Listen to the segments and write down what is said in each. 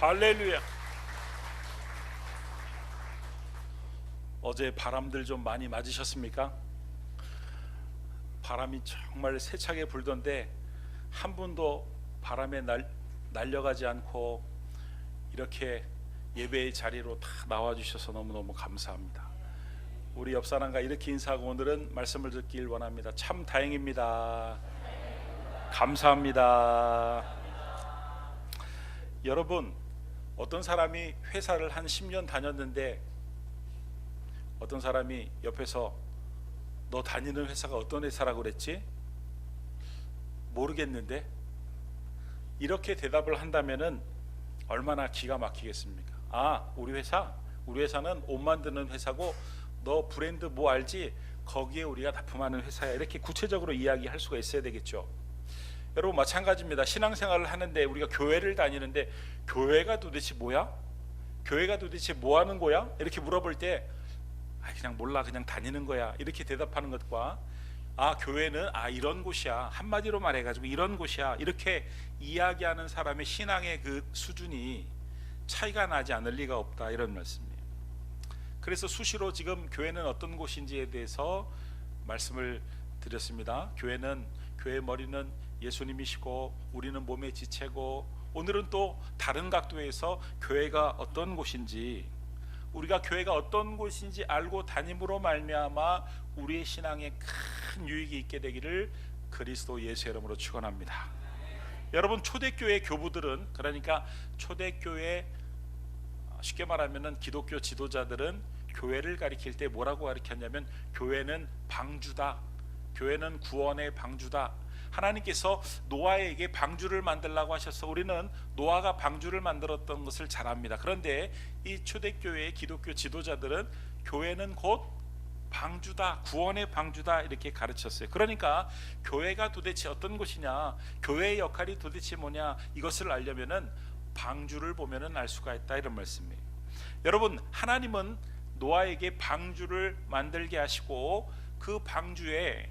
할렐루야. 어제 바람들 좀 많이 맞으셨습니까? 바람이 정말 세차게 불던데 한 분도 바람에 날려가지 않고 이렇게 예배의 자리로 다 나와주셔서 너무너무 감사합니다. 우리 옆사람과 이렇게 인사하고 오늘은 말씀을 듣길 원합니다. 참 다행입니다. 감사합니다. 여러분, 어떤 사람이 회사를 한 10년 다녔는데 어떤 사람이 옆에서 너 다니는 회사가 어떤 회사라고 그랬지? 모르겠는데? 이렇게 대답을 한다면은 얼마나 기가 막히겠습니까? 아, 우리 회사는 옷 만드는 회사고 너 브랜드 뭐 알지? 거기에 우리가 납품하는 회사야. 이렇게 구체적으로 이야기할 수가 있어야 되겠죠. 여러분, 마찬가지입니다. 신앙생활을 하는데 우리가 교회를 다니는데 교회가 도대체 뭐야? 교회가 도대체 뭐 하는 거야? 이렇게 물어볼 때 그냥 몰라, 그냥 다니는 거야, 이렇게 대답하는 것과 교회는 이런 곳이야, 한마디로 말해가지고 이런 곳이야, 이렇게 이야기하는 사람의 신앙의 그 수준이 차이가 나지 않을 리가 없다, 이런 말씀이에요. 그래서 수시로 지금 교회는 어떤 곳인지에 대해서 말씀을 드렸습니다. 교회의 머리는 예수님이시고 우리는 몸의 지체고, 오늘은 또 다른 각도에서 교회가 어떤 곳인지, 우리가 교회가 어떤 곳인지 알고 다님으로 말미암아 우리의 신앙에 큰 유익이 있게 되기를 그리스도 예수의 이름으로 축원합니다. 여러분, 초대교회 교부들은, 그러니까 초대교회, 쉽게 말하면 기독교 지도자들은 교회를 가리킬 때 뭐라고 가리켰냐면 교회는 방주다, 교회는 구원의 방주다. 하나님께서 노아에게 방주를 만들라고 하셔서 우리는 노아가 방주를 만들었던 것을 잘 압니다. 그런데 이 초대교회의 기독교 지도자들은 교회는 곧 방주다, 구원의 방주다, 이렇게 가르쳤어요. 그러니까 교회가 도대체 어떤 곳이냐, 교회의 역할이 도대체 뭐냐, 이것을 알려면은 방주를 보면은 알 수가 있다, 이런 말씀이에요. 여러분, 하나님은 노아에게 방주를 만들게 하시고 그 방주에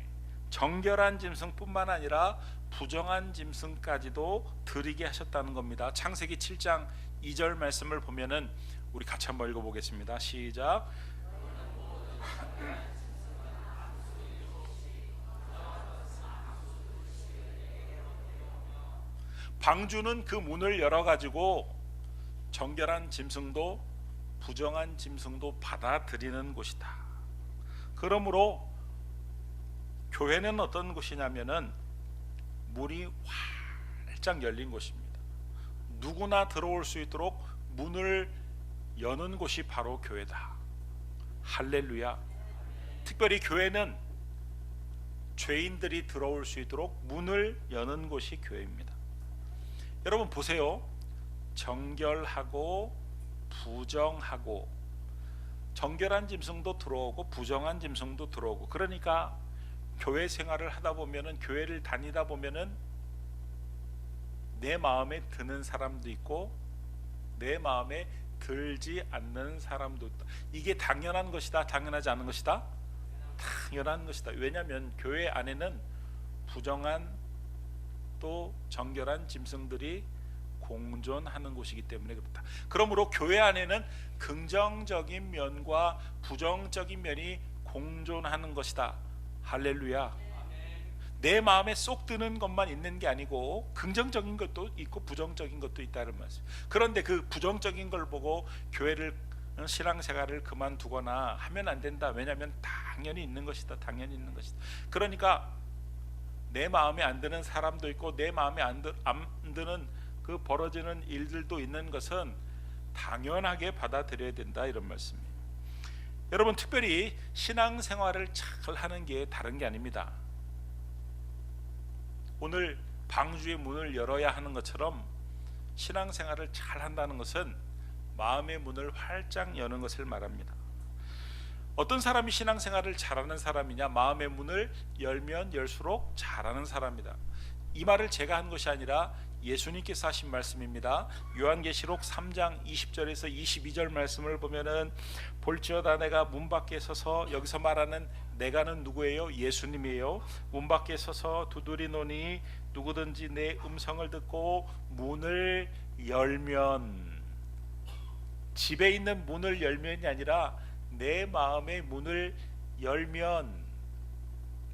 정결한 짐승뿐만 아니라 부정한 짐승까지도 드리게 하셨다는 겁니다. 창세기 7장 2절 말씀을 보면은 우리 같이 한번 읽어보겠습니다. 시작. 방주는 그 문을 열어가지고 정결한 짐승도 부정한 짐승도 받아들이는 곳이다. 그러므로 교회는 어떤 곳이냐면은 문이 활짝 열린 곳입니다. 누구나 들어올 수 있도록 문을 여는 곳이 바로 교회다. 할렐루야. 특별히 교회는 죄인들이 들어올 수 있도록 문을 여는 곳이 교회입니다. 여러분 보세요. 정결하고 부정하고, 정결한 짐승도 들어오고 부정한 짐승도 들어오고, 그러니까 교회 생활을 하다 보면은, 교회를 다니다 보면은 내 마음에 드는 사람도 있고 내 마음에 들지 않는 사람도 있다. 이게 당연한 것이다, 당연하지 않은 것이다? 당연한 것이다. 왜냐하면 교회 안에는 부정한 또 정결한 짐승들이 공존하는 곳이기 때문에 그렇다. 그러므로 교회 안에는 긍정적인 면과 부정적인 면이 공존하는 것이다. 할렐루야. 내 마음에 쏙 드는 것만 있는 게 아니고 긍정적인 것도 있고 부정적인 것도 있다는 말씀. 그런데 그 부정적인 걸 보고 교회를, 신앙생활을 그만두거나 하면 안 된다. 왜냐하면 당연히 있는 것이다, 당연히 있는 것이다. 그러니까 내 마음에 안 드는 사람도 있고 내 마음에 안 드는 그 벌어지는 일들도 있는 것은 당연하게 받아들여야 된다, 이런 말씀이에요. 여러분, 특별히 신앙생활을 잘 하는 게 다른 게 아닙니다. 오늘 방주의 문을 열어야 하는 것처럼 신앙생활을 잘 한다는 것은 마음의 문을 활짝 여는 것을 말합니다. 어떤 사람이 신앙생활을 잘하는 사람이냐? 마음의 문을 열면 열수록 잘하는 사람이다. 이 말을 제가 한 것이 아니라 예수님께서 하신 말씀입니다. 요한계시록 3장 20절에서 22절 말씀을 보면은 볼지어다 내가 문 밖에 서서, 여기서 말하는 내가는 누구예요? 예수님이에요. 문 밖에 서서 두드리노니 누구든지 내 음성을 듣고 문을 열면 집에 있는 문을 열면이 아니라 내 마음의 문을 열면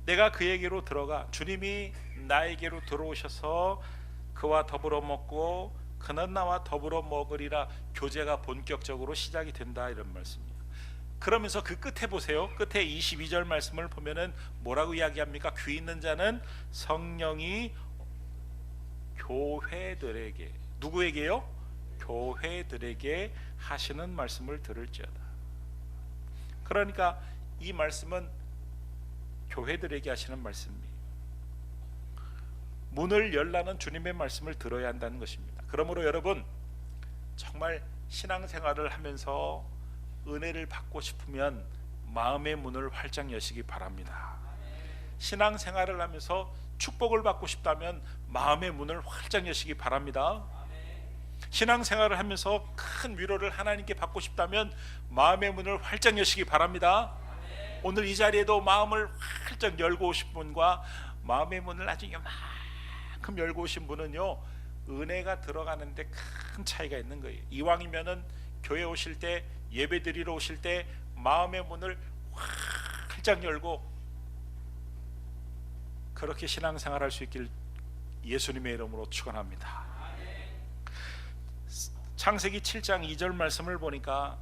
내가 그에게로 들어가 주님이 나에게로 들어오셔서 그와 더불어 먹고 그는 나와 더불어 먹으리라 교제가 본격적으로 시작이 된다 이런 말씀이에요. 그러면서 그 끝에 보세요. 끝에 22절 말씀을 보면은 뭐라고 이야기합니까? 귀 있는 자는 성령이 교회들에게, 누구에게요? 교회들에게 하시는 말씀을 들을지어다. 그러니까 이 말씀은 교회들에게 하시는 말씀이에요. 문을 열라는 주님의 말씀을 들어야 한다는 것입니다. 그러므로 여러분 정말 신앙생활을 하면서 은혜를 받고 싶으면 마음의 문을 활짝 여시기 바랍니다. 신앙생활을 하면서 축복을 받고 싶다면 마음의 문을 활짝 여시기 바랍니다. 신앙생활을 하면서 큰 위로를 하나님께 받고 싶다면 마음의 문을 활짝 여시기 바랍니다. 오늘 이 자리에도 마음을 활짝 열고 오신 분과 마음의 문을 아주 요만큼 열고 오신 분은요, 은혜가 들어가는데 큰 차이가 있는 거예요. 이왕이면은 교회 오실 때, 예배 드리러 오실 때 마음의 문을 활짝 열고 그렇게 신앙생활 할 수 있길 예수님의 이름으로 축원합니다. 창세기 7장 2절 말씀을 보니까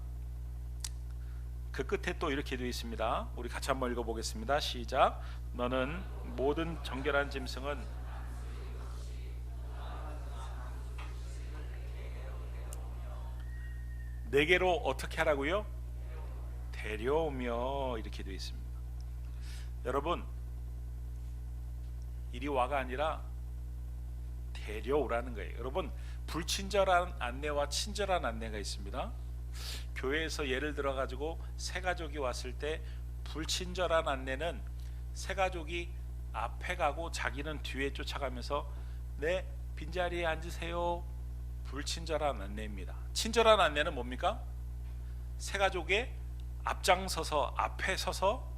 그 끝에 또 이렇게 되어 있습니다. 우리 같이 한번 읽어보겠습니다. 시작. 너는 모든 정결한 짐승은 내게로 어떻게 하라고요? 데려오며 이렇게 되어 있습니다. 여러분 이리 와가 아니라 데려오라는 거예요. 여러분 불친절한 안내와 친절한 안내가 있습니다. 교회에서 예를 들어 가지고 새 가족이 왔을 때 불친절한 안내는 새 가족이 앞에 가고 자기는 뒤에 쫓아가면서 네 빈자리에 앉으세요. 불친절한 안내입니다. 친절한 안내는 뭡니까? 새 가족의 앞장서서 앞에 서서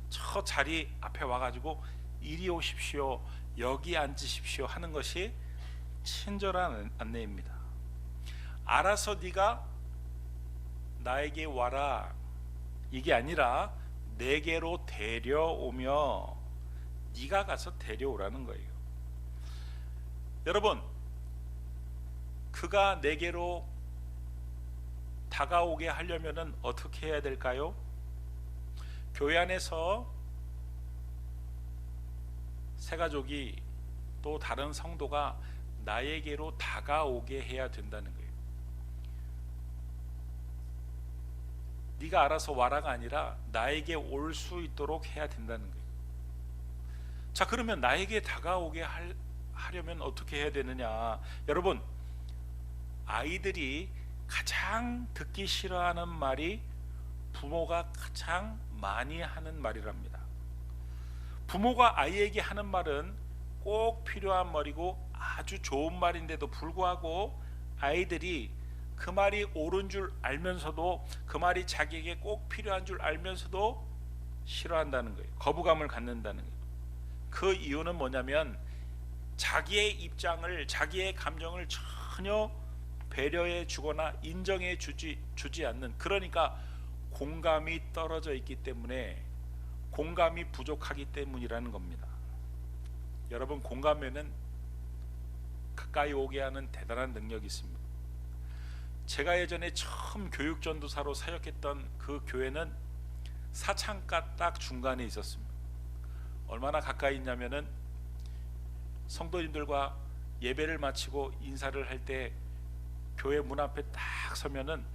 저 자리 앞에 와가지고 이리 오십시오, 여기 앉으십시오 하는 것이 친절한 안내입니다. 알아서 네가 나에게 와라 이게 아니라 내게로 데려오며 네가 가서 데려오라는 거예요. 여러분 그가 내게로 다가오게 하려면은 어떻게 해야 될까요? 교회 안에서 새가족이 또 다른 성도가 나에게로 다가오게 해야 된다는 거예요. 네가 알아서 와라가 아니라 나에게 올 수 있도록 해야 된다는 거예요. 자, 그러면 나에게 다가오게 하려면 어떻게 해야 되느냐? 여러분 아이들이 가장 듣기 싫어하는 말이 부모가 가장 많이 하는 말이랍니다. 부모가 아이에게 하는 말은 꼭 필요한 말이고 아주 좋은 말인데도 불구하고 아이들이 그 말이 옳은 줄 알면서도 그 말이 자기에게 꼭 필요한 줄 알면서도 싫어한다는 거예요. 거부감을 갖는다는 거예요. 그 이유는 뭐냐면 자기의 입장을, 자기의 감정을 전혀 배려해 주거나 인정해 주지 않는, 그러니까 공감이 떨어져 있기 때문에, 공감이 부족하기 때문이라는 겁니다. 여러분 공감에는 가까이 오게 하는 대단한 능력이 있습니다. 제가 예전에 처음 교육전도사로 사역했던 그 교회는 사창가 딱 중간에 있었습니다. 얼마나 가까이 있냐면은 성도님들과 예배를 마치고 인사를 할 때 교회 문 앞에 딱 서면은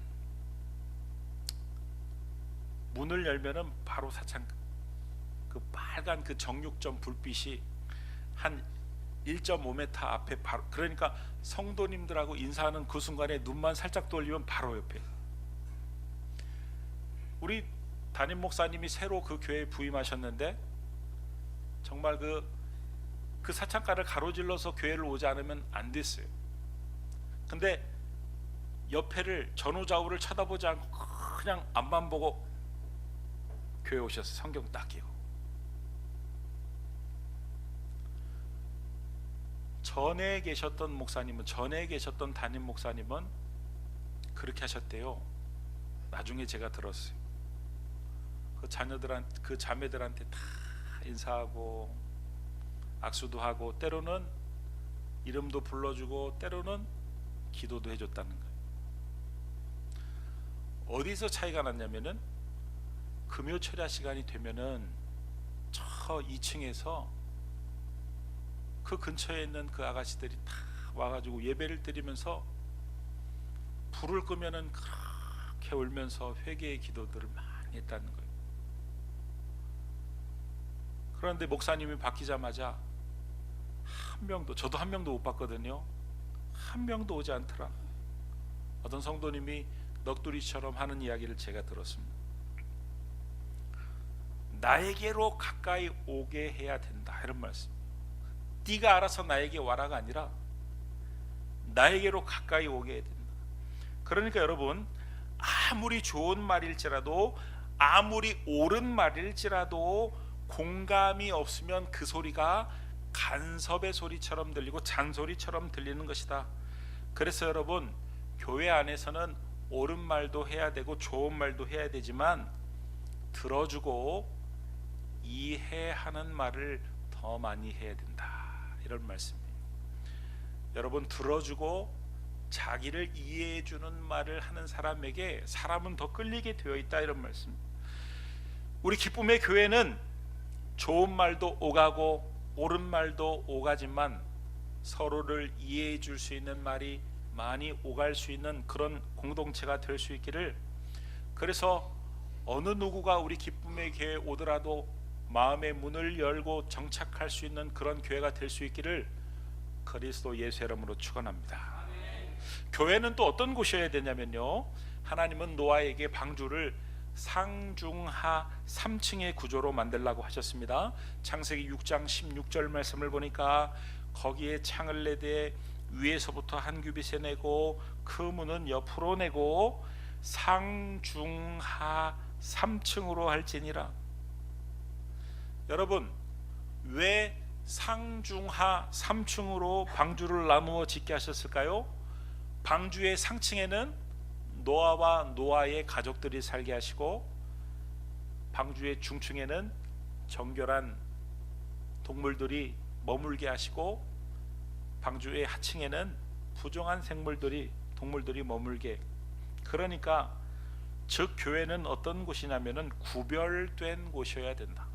문을 열면은 바로 사창가, 그 빨간 그 정육점 불빛이 한 1.5m 앞에 바로, 그러니까 성도님들하고 인사하는 그 순간에 눈만 살짝 돌리면 바로 옆에. 우리 담임 목사님이 새로 그 교회에 부임하셨는데 정말 그 사창가를 가로질러서 교회를 오지 않으면 안 됐어요. 근데 옆에를 전후좌우를 쳐다보지 않고 그냥 앞만 보고 교회 오셔서 성경 딱 끼고, 전에 계셨던 목사님은, 전에 계셨던 담임 목사님은 그렇게 하셨대요. 나중에 제가 들었어요. 그 자매들한테 다 인사하고 악수도 하고 때로는 이름도 불러주고 때로는 기도도 해줬다는 거예요. 어디서 차이가 났냐면은 금요 철야 시간이 되면은 저 2층에서 그 근처에 있는 그 아가씨들이 다 와가지고 예배를 드리면서 불을 끄면은 그렇게 울면서 회개의 기도들을 많이 했다는 거예요. 그런데 목사님이 바뀌자마자 한 명도, 저도 한 명도 못 봤거든요. 한 명도 오지 않더라. 어떤 성도님이 넋두리처럼 하는 이야기를 제가 들었습니다. 나에게로 가까이 오게 해야 된다, 이런 말씀. 네가 알아서 나에게 와라가 아니라 나에게로 가까이 오게 해야 된다. 그러니까 여러분, 아무리 좋은 말일지라도, 아무리 옳은 말일지라도 공감이 없으면 그 소리가 간섭의 소리처럼 들리고 잔소리처럼 들리는 것이다. 그래서 여러분, 교회 안에서는 옳은 말도 해야 되고 좋은 말도 해야 되지만 들어주고 이해하는 말을 더 많이 해야 된다, 이런 말씀이에요. 여러분, 들어주고 자기를 이해해주는 말을 하는 사람에게 사람은 더 끌리게 되어 있다, 이런 말씀입니다. 우리 기쁨의 교회는 좋은 말도 오가고 옳은 말도 오가지만 서로를 이해해 줄 수 있는 말이 많이 오갈 수 있는 그런 공동체가 될 수 있기를, 그래서 어느 누구가 우리 기쁨의 교회에 오더라도 마음의 문을 열고 정착할 수 있는 그런 교회가 될 수 있기를 그리스도 예수의 이름으로 축원합니다. 교회는 또 어떤 곳이어야 되냐면요, 하나님은 노아에게 방주를 상중하 3층의 구조로 만들라고 하셨습니다. 창세기 6장 16절 말씀을 보니까 거기에 창을 내되 위에서부터 한 규빗에 내고 그 문은 옆으로 내고 상중하 3층으로 할지니라. 여러분, 왜 상중하 3층으로 방주를 나누어 짓게 하셨을까요? 방주의 상층에는 노아와 노아의 가족들이 살게 하시고, 방주의 중층에는 정결한 동물들이 머물게 하시고, 방주의 하층에는 부정한 동물들이 머물게. 그러니까 즉 교회는 어떤 곳이냐면은 구별된 곳이어야 된다.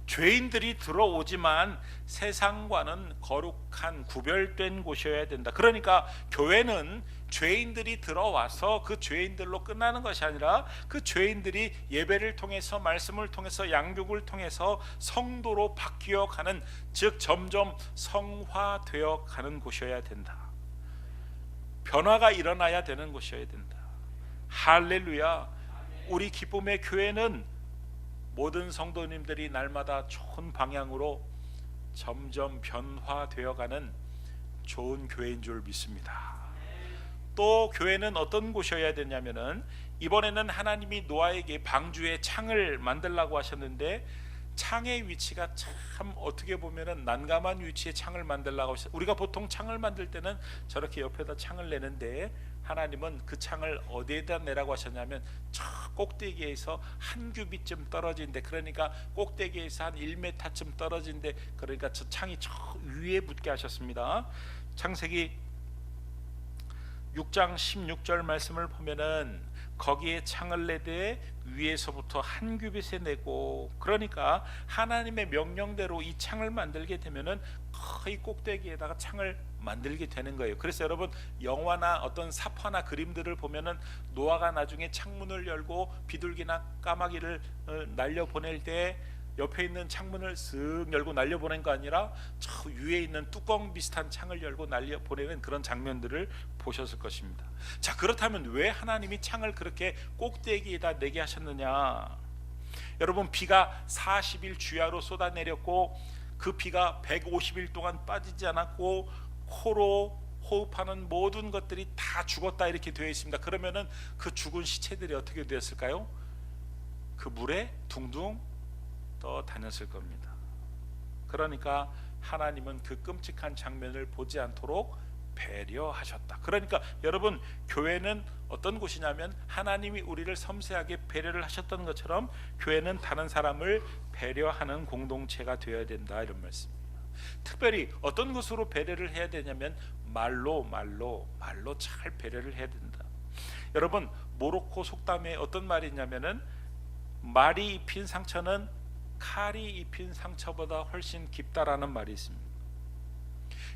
죄인들이 들어오지만 세상과는 거룩한 구별된 곳이어야 된다. 그러니까 교회는 죄인들이 들어와서 그 죄인들로 끝나는 것이 아니라 그 죄인들이 예배를 통해서, 말씀을 통해서, 양육을 통해서 성도로 바뀌어 가는, 즉 점점 성화되어 가는 곳이어야 된다. 변화가 일어나야 되는 곳이어야 된다. 할렐루야. 우리 기쁨의 교회는 모든 성도님들이 날마다 좋은 방향으로 점점 변화되어 가는 좋은 교회인 줄 믿습니다. 또 교회는 어떤 곳이어야 되냐면은, 이번에는 하나님이 노아에게 방주의 창을 만들라고 하셨는데 창의 위치가 참 어떻게 보면은 난감한 위치에 창을 만들라고 하셨어요. 우리가 보통 창을 만들 때는 저렇게 옆에다 창을 내는데 하나님은 그 창을 어디에다 내라고 하셨냐면 저 꼭대기에서 한 규빗쯤 떨어진데, 그러니까 꼭대기에서 한 1m쯤 떨어진데, 그러니까 저 창이 저 위에 붙게 하셨습니다. 창세기 6장 16절 말씀을 보면은 거기에 창을 내되 위에서부터 한 규빗에 내고, 그러니까 하나님의 명령대로 이 창을 만들게 되면은 거의 꼭대기에다가 창을 만들게 되는 거예요. 그래서 여러분, 영화나 어떤 사파나 그림들을 보면은 노아가 나중에 창문을 열고 비둘기나 까마귀를 날려보낼 때 옆에 있는 창문을 쓱 열고 날려보낸 거 아니라 저 위에 있는 뚜껑 비슷한 창을 열고 날려보내는 그런 장면들을 보셨을 것입니다. 자, 그렇다면 왜 하나님이 창을 그렇게 꼭대기에다 내게 하셨느냐? 여러분, 비가 40일 주야로 쏟아내렸고 그 비가 150일 동안 빠지지 않았고 코로 호흡하는 모든 것들이 다 죽었다, 이렇게 되어 있습니다. 그러면은 그 죽은 시체들이 어떻게 되었을까요? 그 물에 둥둥 떠 다녔을 겁니다. 그러니까 하나님은 그 끔찍한 장면을 보지 않도록 배려하셨다. 그러니까 여러분, 교회는 어떤 곳이냐면 하나님이 우리를 섬세하게 배려를 하셨던 것처럼 교회는 다른 사람을 배려하는 공동체가 되어야 된다, 이런 말씀입니다. 특별히 어떤 것으로 배려를 해야 되냐면 말로 잘 배려를 해야 된다. 여러분, 모로코 속담에 어떤 말이 있냐면은 말이 입힌 상처는 칼이 입힌 상처보다 훨씬 깊다라는 말이 있습니다.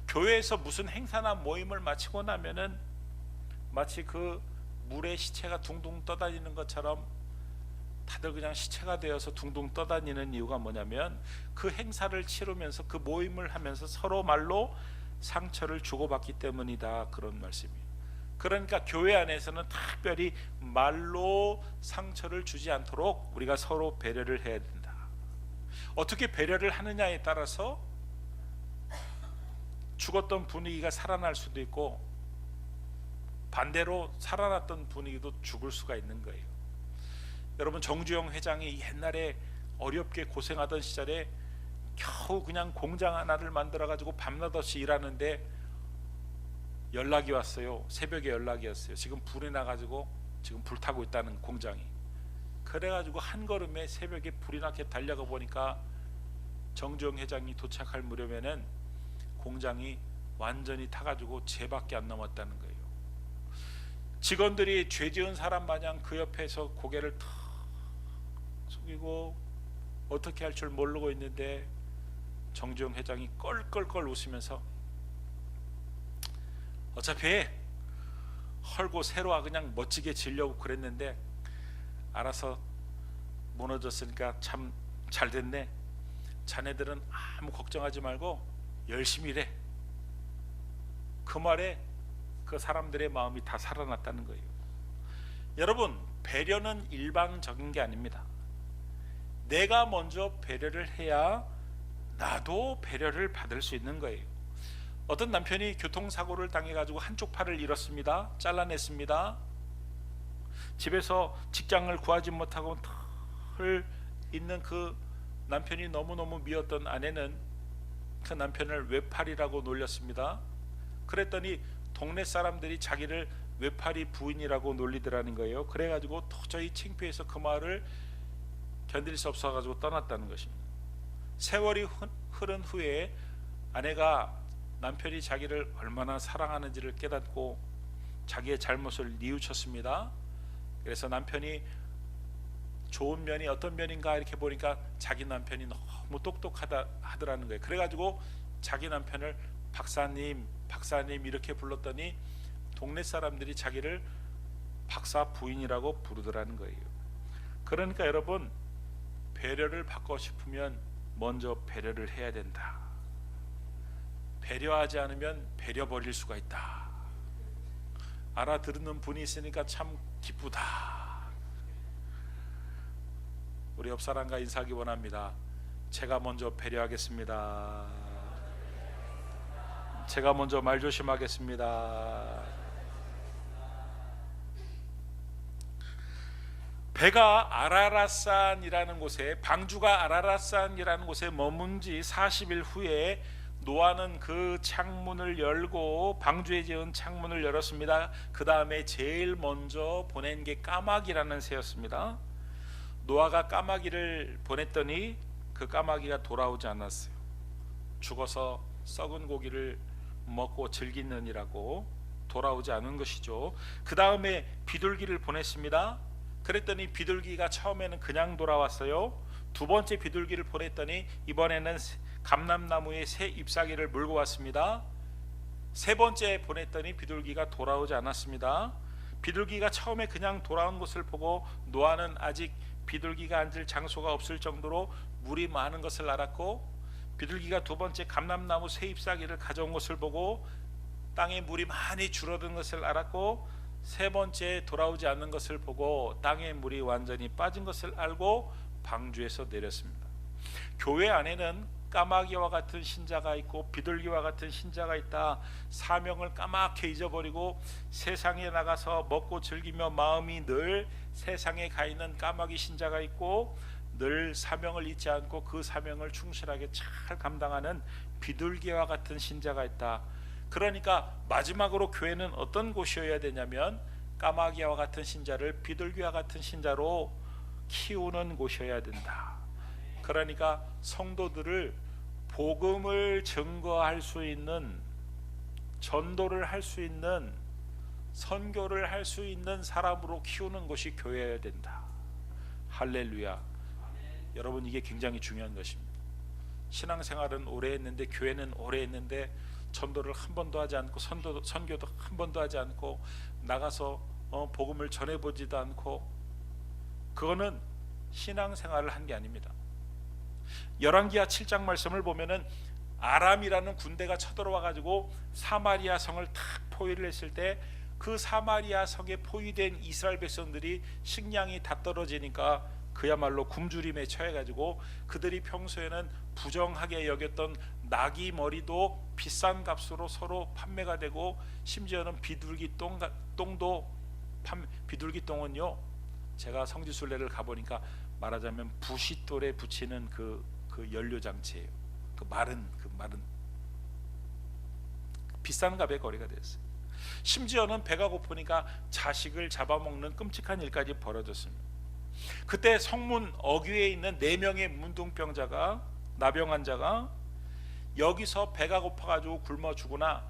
교회에서 무슨 행사나 모임을 마치고 나면은 마치 그 물에 시체가 둥둥 떠다니는 것처럼 다들 그냥 시체가 되어서 둥둥 떠다니는 이유가 뭐냐면 그 행사를 치르면서 그 모임을 하면서 서로 말로 상처를 주고받기 때문이다, 그런 말씀이에요. 그러니까 교회 안에서는 특별히 말로 상처를 주지 않도록 우리가 서로 배려를 해야 된다. 어떻게 배려를 하느냐에 따라서 죽었던 분위기가 살아날 수도 있고 반대로 살아났던 분위기도 죽을 수가 있는 거예요. 여러분, 정주영 회장이 옛날에 어렵게 고생하던 시절에 겨우 그냥 공장 하나를 만들어 가지고 밤낮없이 일하는데 연락이 왔어요. 새벽에 연락이 왔어요. 지금 불이 나가지고 지금 불타고 있다는, 공장이. 그래가지고 한 걸음에 새벽에 불이 나게 달려가 보니까 정주영 회장이 도착할 무렵에는 공장이 완전히 타가지고 재밖에 안 남았다는 거예요. 직원들이 죄 지은 사람 마냥 그 옆에서 고개를 탁 숙이고 어떻게 할 줄 모르고 있는데 정주영 회장이 껄껄껄 웃으면서 어차피 헐고 새로 그냥 멋지게 지려고 그랬는데 알아서 무너졌으니까 참 잘 됐네. 자네들은 아무 걱정하지 말고 열심히 일해. 그 말에 그 사람들의 마음이 다 살아났다는 거예요. 여러분, 배려는 일방적인 게 아닙니다. 내가 먼저 배려를 해야 나도 배려를 받을 수 있는 거예요. 어떤 남편이 교통사고를 당해가지고 한쪽 팔을 잃었습니다. 잘라냈습니다. 집에서 직장을 구하지 못하고 늘 있는 그 남편이 너무너무 미웠던 아내는 그 남편을 외팔이라고 놀렸습니다. 그랬더니 동네 사람들이 자기를 외팔이 부인이라고 놀리더라는 거예요. 그래가지고 도저히 창피해서 그 말을 견딜 수 없어가지고 떠났다는 것입니다. 세월이 흐른 후에 아내가 남편이 자기를 얼마나 사랑하는지를 깨닫고 자기의 잘못을 뉘우쳤습니다. 그래서 남편이 좋은 면이 어떤 면인가 이렇게 보니까 자기 남편이 너무 똑똑하다 하더라는 거예요. 그래가지고 자기 남편을 박사님 이렇게 불렀더니 동네 사람들이 자기를 박사 부인이라고 부르더라는 거예요. 그러니까 여러분, 배려를 받고 싶으면 먼저 배려를 해야 된다. 배려하지 않으면 배려 버릴 수가 있다. 알아듣는 분이 있으니까 참 기쁘다. 우리 옆 사람과 인사하기 원합니다. 제가 먼저 배려하겠습니다. 제가 먼저 말 조심하겠습니다. 배가 아라랏산이라는 곳에, 방주가 아라랏산이라는 곳에 머문 지 40일 후에 노아는 그 창문을 열고, 방주에 지은 창문을 열었습니다. 그 다음에 제일 먼저 보낸 게 까마귀라는 새였습니다. 노아가 까마귀를 보냈더니 그 까마귀가 돌아오지 않았어요. 죽어서 썩은 고기를 먹고 즐기느니라고 돌아오지 않은 것이죠. 그 다음에 비둘기를 보냈습니다. 그랬더니 비둘기가 처음에는 그냥 돌아왔어요. 두 번째 비둘기를 보냈더니 이번에는 감람나무에 새 잎사귀를 물고 왔습니다. 세 번째 보냈더니 비둘기가 돌아오지 않았습니다. 비둘기가 처음에 그냥 돌아온 것을 보고 노아는 아직 비둘기가 앉을 장소가 없을 정도로 물이 많은 것을 알았고, 비둘기가 두 번째 감람나무 새 잎사귀를 가져온 것을 보고 땅에 물이 많이 줄어든 것을 알았고, 세 번째 돌아오지 않는 것을 보고 땅에 물이 완전히 빠진 것을 알고 방주에서 내렸습니다. 교회 안에는 까마귀와 같은 신자가 있고 비둘기와 같은 신자가 있다. 사명을 까맣게 잊어버리고 세상에 나가서 먹고 즐기며 마음이 늘 세상에 가 있는 까마귀 신자가 있고, 늘 사명을 잊지 않고 그 사명을 충실하게 잘 감당하는 비둘기와 같은 신자가 있다. 그러니까 마지막으로 교회는 어떤 곳이어야 되냐면 까마귀와 같은 신자를 비둘기와 같은 신자로 키우는 곳이어야 된다. 그러니까 성도들을 복음을 증거할 수 있는, 전도를 할 수 있는, 선교를 할 수 있는 사람으로 키우는 것이 교회여야 된다. 할렐루야. 여러분, 이게 굉장히 중요한 것입니다. 신앙생활은 오래 했는데, 교회는 오래 했는데 전도를 한 번도 하지 않고 선교도 한 번도 하지 않고 나가서 복음을 전해보지도 않고, 그거는 신앙생활을 한 게 아닙니다. 열왕기하 7장 말씀을 보면은 아람이라는 군대가 쳐들어와 가지고 사마리아 성을 탁 포위를 했을 때, 그 사마리아 성에 포위된 이스라엘 백성들이 식량이 다 떨어지니까 그야말로 굶주림에 처해 가지고 그들이 평소에는 부정하게 여겼던 나귀 머리도 비싼 값으로 서로 판매가 되고, 심지어는 비둘기 똥은요, 제가 성지순례를 가보니까 말하자면 부싯돌에 붙이는 그 연료 장치예요. 그 마른 비싼 값의 거래가 됐어요. 심지어는 배가 고프니까 자식을 잡아먹는 끔찍한 일까지 벌어졌습니다. 그때 성문 어귀에 있는 4명의 문둥병자가, 나병 환자가 여기서 배가 고파가지고 굶어 죽으나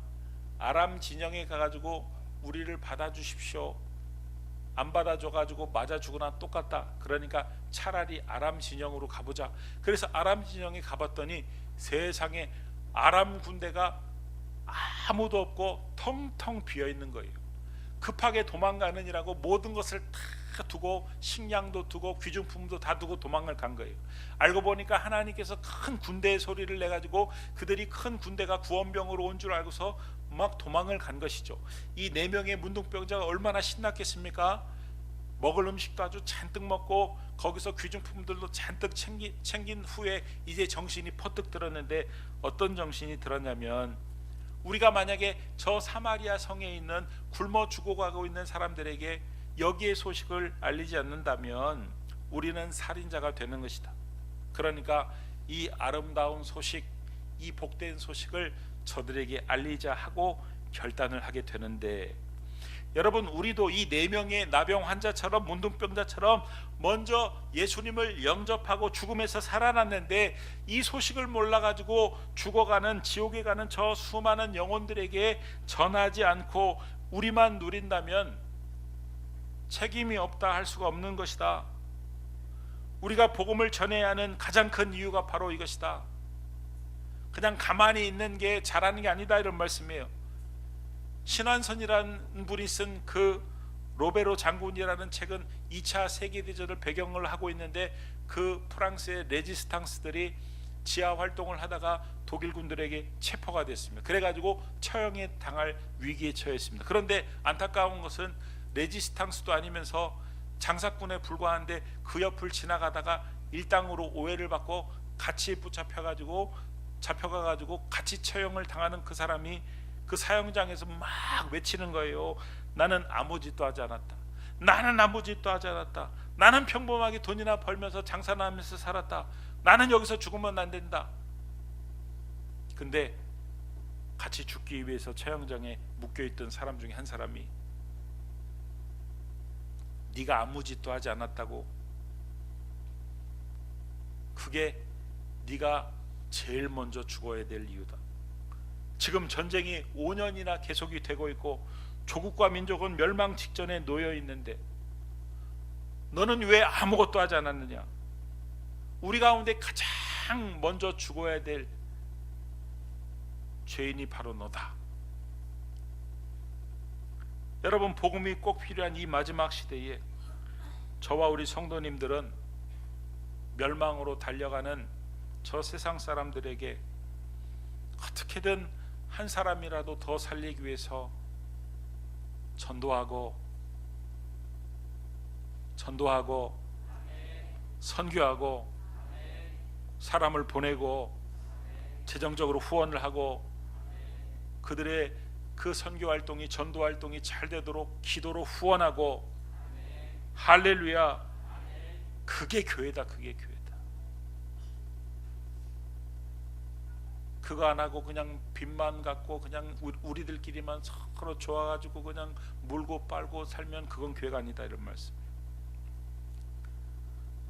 아람 진영에 가가지고 우리를 받아주십시오, 안 받아줘가지고 맞아 죽으나 똑같다, 그러니까 차라리 아람 진영으로 가보자. 그래서 아람 진영에 가봤더니 세상에 아람 군대가 아무도 없고 텅텅 비어있는 거예요. 급하게 도망가느니라고 모든 것을 다 두고, 식량도 두고 귀중품도 다 두고 도망을 간 거예요. 알고 보니까 하나님께서 큰 군대의 소리를 내가지고 그들이 큰 군대가 구원병으로 온 줄 알고서 막 도망을 간 것이죠. 이 4명의 문둥병자가 얼마나 신났겠습니까? 먹을 음식도 아주 잔뜩 먹고 거기서 귀중품들도 잔뜩 챙긴 후에 이제 정신이 퍼뜩 들었는데, 어떤 정신이 들었냐면, 우리가 만약에 저 사마리아 성에 있는 굶어 죽어가고 있는 사람들에게 여기의 소식을 알리지 않는다면 우리는 살인자가 되는 것이다. 그러니까 이 아름다운 소식, 이 복된 소식을 저들에게 알리자 하고 결단을 하게 되는데, 여러분, 우리도 이 4명의 나병 환자처럼, 문둥병자처럼 먼저 예수님을 영접하고 죽음에서 살아났는데, 이 소식을 몰라가지고 죽어가는, 지옥에 가는 저 수많은 영혼들에게 전하지 않고 우리만 누린다면 책임이 없다 할 수가 없는 것이다. 우리가 복음을 전해야 하는 가장 큰 이유가 바로 이것이다. 그냥 가만히 있는 게 잘하는 게 아니다, 이런 말씀이에요. 신환선이라는 분이 쓴 그 로베로 장군이라는 책은 2차 세계대전을 배경을 하고 있는데, 그 프랑스의 레지스탕스들이 지하 활동을 하다가 독일 군들에게 체포가 됐습니다. 그래가지고 처형에 당할 위기에 처했습니다. 그런데 안타까운 것은 레지스탕스도 아니면서 장사꾼에 불과한데 그 옆을 지나가다가 일당으로 오해를 받고 같이 붙잡혀가지고 잡혀가가지고 같이 처형을 당하는 그 사람이 그 사형장에서 막 외치는 거예요. 나는 아무 짓도 하지 않았다. 나는 아무 짓도 하지 않았다. 나는 평범하게 돈이나 벌면서 장사나 하면서 살았다. 나는 여기서 죽으면 안 된다. 근데 같이 죽기 위해서 처형장에 묶여있던 사람 중에 한 사람이, 네가 아무 짓도 하지 않았다고, 그게 네가 제일 먼저 죽어야 될 이유다. 지금 전쟁이 5년이나 계속이 되고 있고 조국과 민족은 멸망 직전에 놓여 있는데 너는 왜 아무것도 하지 않았느냐? 우리 가운데 가장 먼저 죽어야 될 죄인이 바로 너다. 여러분, 복음이 꼭 필요한 이 마지막 시대에 저와 우리 성도님들은 멸망으로 달려가는 저 세상 사람들에게 어떻게든 한 사람이라도 더 살리기 위해서 전도하고 선교하고 사람을 보내고 재정적으로 후원을 하고, 그들의 그 선교 활동이, 전도 활동이 잘 되도록 기도로 후원하고, 할렐루야. 그게 교회다. 그게 교회다. 그거 안 하고 그냥 빚만 갖고 그냥 우리들끼리만 서로 좋아가지고 그냥 물고 빨고 살면 그건 교회가 아니다, 이런 말씀.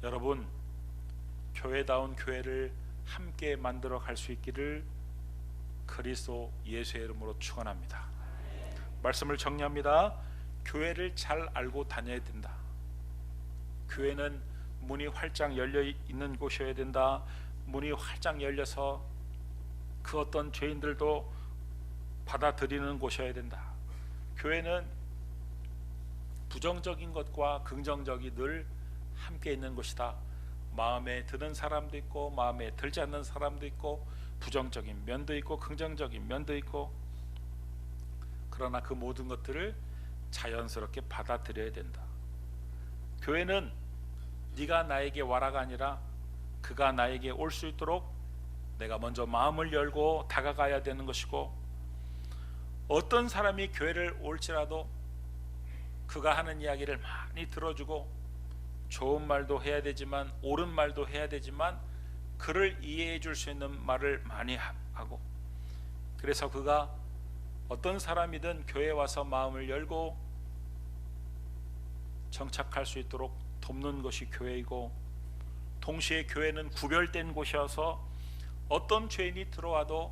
여러분, 교회다운 교회를 함께 만들어 갈 수 있기를 그리스도 예수의 이름으로 축원합니다. 말씀을 정리합니다. 교회를 잘 알고 다녀야 된다. 교회는 문이 활짝 열려 있는 곳이어야 된다. 문이 활짝 열려서 그 어떤 죄인들도 받아들이는 곳이어야 된다. 교회는 부정적인 것과 긍정적이 늘 함께 있는 곳이다. 마음에 드는 사람도 있고 마음에 들지 않는 사람도 있고 부정적인 면도 있고 긍정적인 면도 있고, 그러나 그 모든 것들을 자연스럽게 받아들여야 된다. 교회는 네가 나에게 와라가 아니라 그가 나에게 올 수 있도록 내가 먼저 마음을 열고 다가가야 되는 것이고, 어떤 사람이 교회를 올지라도 그가 하는 이야기를 많이 들어주고 좋은 말도 해야 되지만 옳은 말도 해야 되지만 그를 이해해 줄 수 있는 말을 많이 하고, 그래서 그가 어떤 사람이든 교회에 와서 마음을 열고 정착할 수 있도록 돕는 것이 교회이고, 동시에 교회는 구별된 곳이어서 어떤 죄인이 들어와도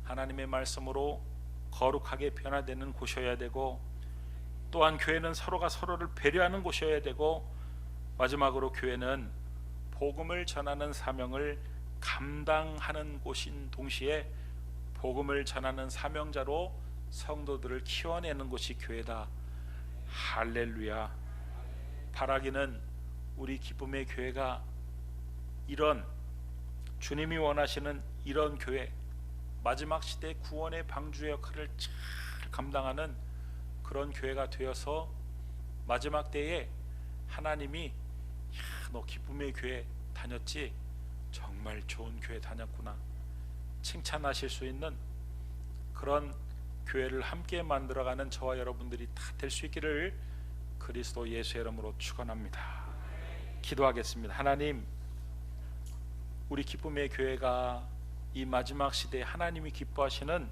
하나님의 말씀으로 거룩하게 변화되는 곳이어야 되고, 또한 교회는 서로가 서로를 배려하는 곳이어야 되고, 마지막으로 교회는 복음을 전하는 사명을 감당하는 곳인 동시에 복음을 전하는 사명자로 성도들을 키워내는 곳이 교회다. 할렐루야. 바라기는 우리 기쁨의 교회가 이런 주님이 원하시는 이런 교회, 마지막 시대 구원의 방주 역할을 잘 감당하는 그런 교회가 되어서 마지막 때에 하나님이 야, 너 기쁨의 교회 다녔지? 정말 좋은 교회 다녔구나 칭찬하실 수 있는 그런 교회를 함께 만들어가는 저와 여러분들이 다 될 수 있기를 그리스도 예수의 이름으로 축원합니다. 기도하겠습니다. 하나님, 우리 기쁨의 교회가 이 마지막 시대에 하나님이 기뻐하시는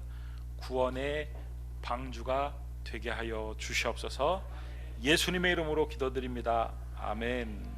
구원의 방주가 되게 하여 주시옵소서. 예수님의 이름으로 기도드립니다. 아멘.